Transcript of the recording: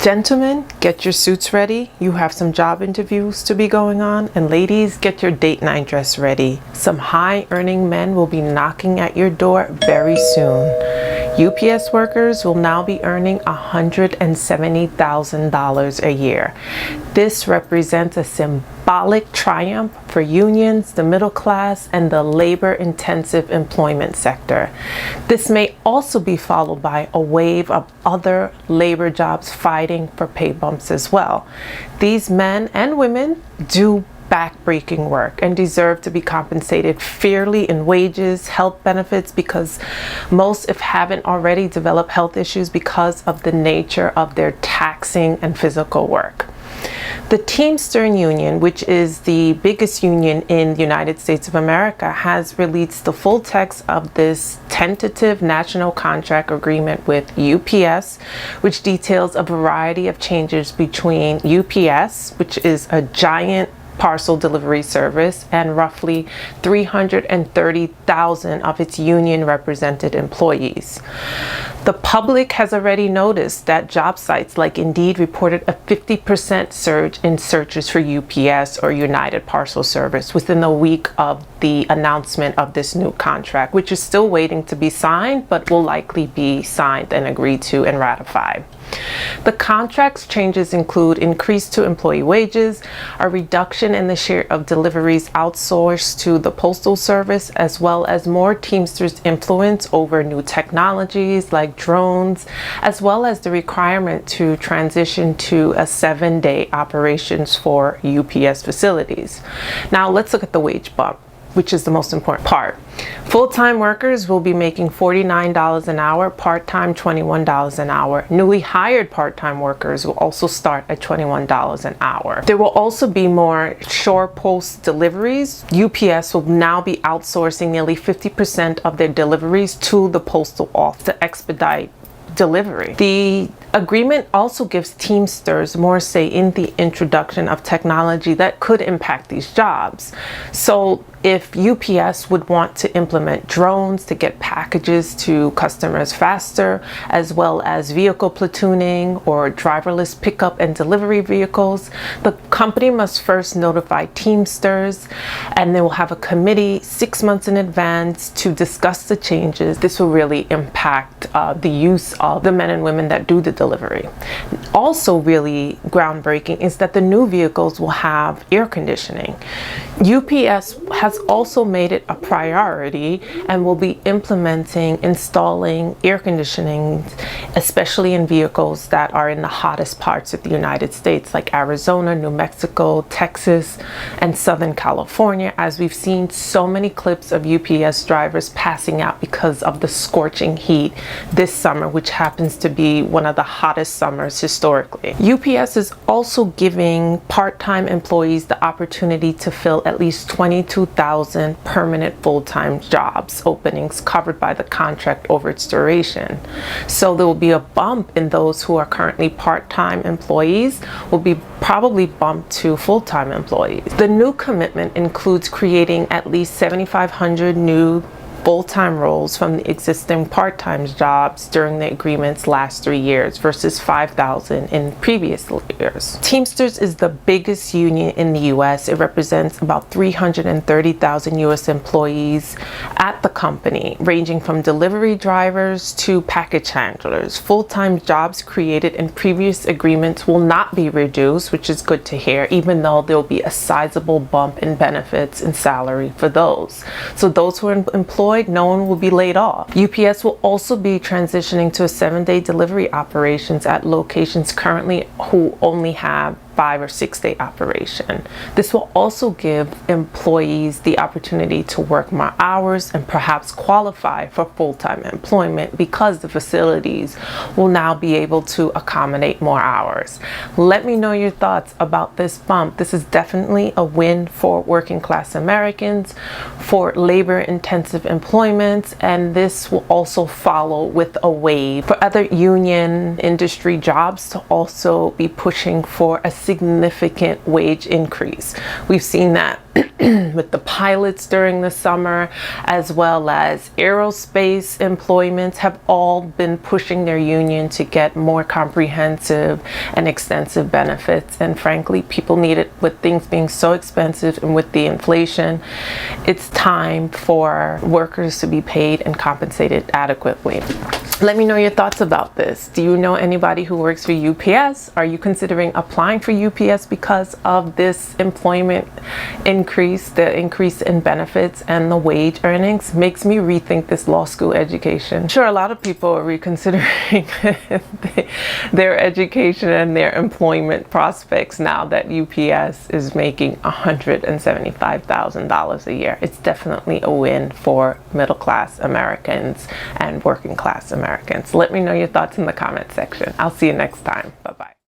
Gentlemen, get your suits ready. You have some job interviews to be going on. And ladies, get your date night dress ready. Some high-earning men will be knocking at your door very soon. UPS workers will now be earning $170,000 a year. This represents a symbolic triumph for unions, the middle class, and the labor-intensive employment sector. This may also be followed by a wave of other labor jobs fighting for pay bumps as well. These men and women do back-breaking work and deserve to be compensated fairly in wages, health benefits, because most, if haven't already, developed health issues because of the nature of their taxing and physical work. The Teamsters Union, which is the biggest union in the United States of America, has released the full text of this tentative national contract agreement with UPS, which details a variety of changes between UPS, which is a giant parcel delivery service, and roughly 330,000 of its union represented employees. The public has already noticed that job sites like Indeed reported a 50% surge in searches for UPS or United Parcel Service within a week of the announcement of this new contract, which is still waiting to be signed, but will likely be signed and agreed to and ratified. The contract's changes include increase to employee wages, a reduction in the share of deliveries outsourced to the Postal Service, as well as more Teamsters influence over new technologies like drones, as well as the requirement to transition to a 7-day operations for UPS facilities. Now let's look at the wage bump, which is the most important part. Full-time workers will be making $49 an hour, part-time $21 an hour. Newly hired part-time workers will also start at $21 an hour. There will also be more shore post deliveries. UPS will now be outsourcing nearly 50% of their deliveries to the postal office to expedite delivery. The agreement also gives Teamsters more say in the introduction of technology that could impact these jobs. So if UPS would want to implement drones to get packages to customers faster, as well as vehicle platooning or driverless pickup and delivery vehicles, the company must first notify Teamsters, and they will have a committee 6 months in advance to discuss the changes. This will really impact the use of the men and women that do the delivery. Also really groundbreaking is that the new vehicles will have air conditioning. UPS has also made it a priority and will be installing air conditioning, especially in vehicles that are in the hottest parts of the United States, like Arizona, New Mexico, Texas, and Southern California, as we've seen so many clips of UPS drivers passing out because of the scorching heat this summer, which happens to be one of the hottest summers historically. UPS is also giving part-time employees the opportunity to fill at least 22,000 permanent full-time jobs openings covered by the contract over its duration. So there will be a bump in those who are currently part-time employees will be probably bumped to full-time employees. The new commitment includes creating at least 7,500 new full-time roles from the existing part-time jobs during the agreement's last 3 years versus 5,000 in previous years. Teamsters is the biggest union in the U.S. It represents about 330,000 U.S. employees at the company, ranging from delivery drivers to package handlers. Full-time jobs created in previous agreements will not be reduced, which is good to hear, even though there will be a sizable bump in benefits and salary for those. So those who are employed, no one will be laid off. UPS will also be transitioning to a 7-day delivery operations at locations currently who only have 5 or 6 day operation. This will also give employees the opportunity to work more hours and perhaps qualify for full-time employment because the facilities will now be able to accommodate more hours. Let me know your thoughts about this bump. This is definitely a win for working class Americans, for labor intensive employments, and this will also follow with a wave for other union industry jobs to also be pushing for a significant wage increase. We've seen that with the pilots during the summer, as well as aerospace employments, have all been pushing their union to get more comprehensive and extensive benefits. And frankly, people need it. With things being so expensive and with the inflation, it's time for workers to be paid and compensated adequately. Let me know your thoughts about this. Do you know anybody who works for UPS? Are you considering applying for UPS because of this employment increase, the increase in benefits and the wage earnings? Makes me rethink this law school education. Sure, a lot of people are reconsidering their education and their employment prospects now that UPS is making $175,000 a year. It's definitely a win for middle class Americans and working class Americans. Let me know your thoughts in the comment section. I'll see you next time. Bye-bye.